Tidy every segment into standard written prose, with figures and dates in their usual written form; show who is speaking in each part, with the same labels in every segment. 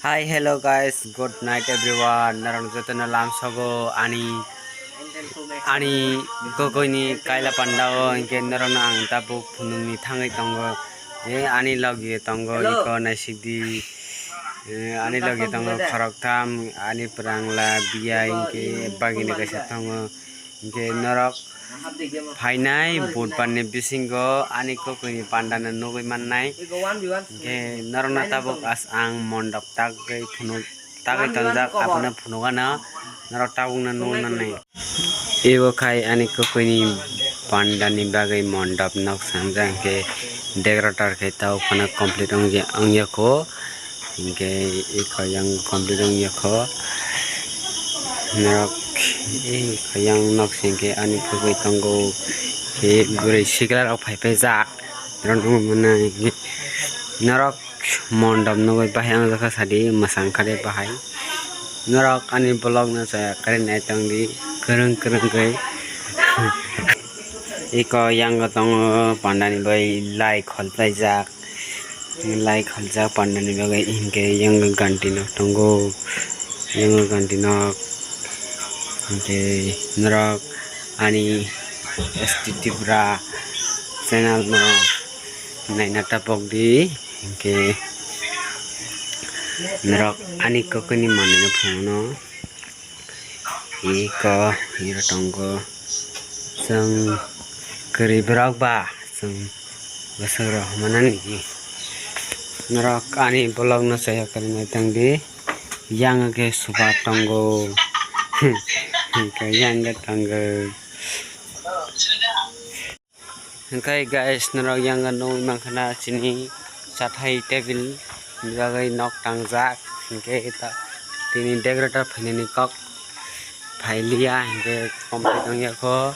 Speaker 1: Hi, hello guys. Good night everyone. Narang jotana lam sogo ani gogoni kaila pandao inke narang ang tabu punungni thangai tongo ani logi tongo iko naisidi ani logi tongo khoroktam ani prangla biya inke bagini kaisa tongo inke narok Fainai budbanni bisingo ani kokoni pandana nugui mannai ke narona tabuk as ang mondop tagai phunu tagai tanjak apna phunugana narok tabukna nugnanai ebo khai ani kokoni pandani bagai mondop nok sanjang ke decorator ke tau phana complete ongya ko inke iko yang complete ongya ko narok yang nok singke ani kokoi tongo ke gurei siklar ok phai phai jak ron mana narok mondop nogoi bahai ang jaka sadi masang khare bahai narok ani blog na sa kare nai tangdi kereng kereng kai iko yang tongo pandani bai lai kholpai jak lai khaljak pandani bagai inke yang ganti no tongo yang ganti no Oke, narok ani STT bra channel no naina tapok di oke narok ani kokoni manina phono iko ira tonggo sang keri brak ba sang basara manani narok ani blog no saya karina tangdi yang ke suba tonggo yang tangga Hengkai guys narok yang no mangkana sini sathai table jagai nok tangjak hengkai ita tini decorator phainani kok phailia hengkai complete ongya ko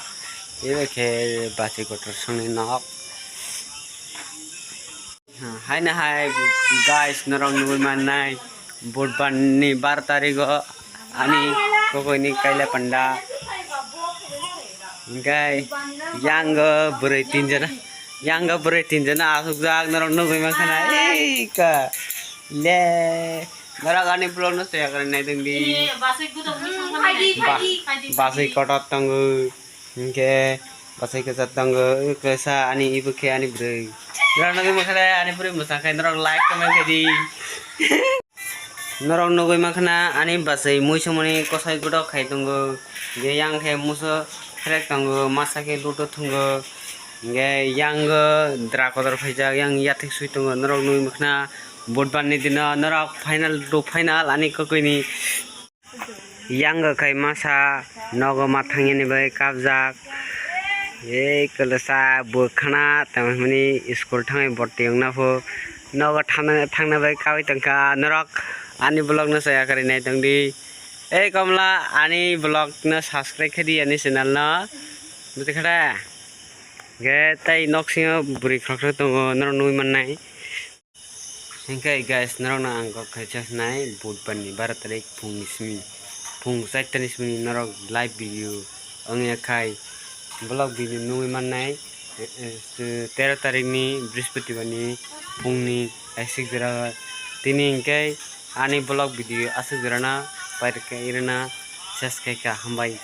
Speaker 1: ebe ke basi kotor songni nok hai na hai guys narok nugui mannai budbar ni 12 tarikh ani kokoni kaila panda Hingkai yang berai tinjana asuk jak narok nugui mangkana ka le narok ani blog no saya kare nai dengdi basai kotot tanggu hingke basai kesat tanggu kesa ani ibu ke ani berai narok nugui mangkana ani berai musangkai narok like comment kedi narok nugui mangkana ani basai muisomoni kosai godok khai tongo ge yang khe muso krek tongo masa ke luto tongo ge yang drakodor phaijak yang yathik sui tongo narok nugui mangkana budbar ni dino narok final ani kokoni yang khai masa nogo mathangni bai kabjak kelesa bukhana tamani school thangai borti ongna pho nogo thangna bai kawi tangka narok ani blog no saya kare nai tangdi kamla ani blog no subscribe khedi ani channel no buti khada ge tai noksingo buri khrakra tongo narok nui mannai hengkai guys narok na angko khaichas nai budbar ni 12 tarik phung 4 tarik ni narok live video ongya khai blog video nui mannai 13 tarik ni brihaspatibar ni phungni 1 jera tini hengkai ani blog video asuk jarana pairka irana subscribe ka hambai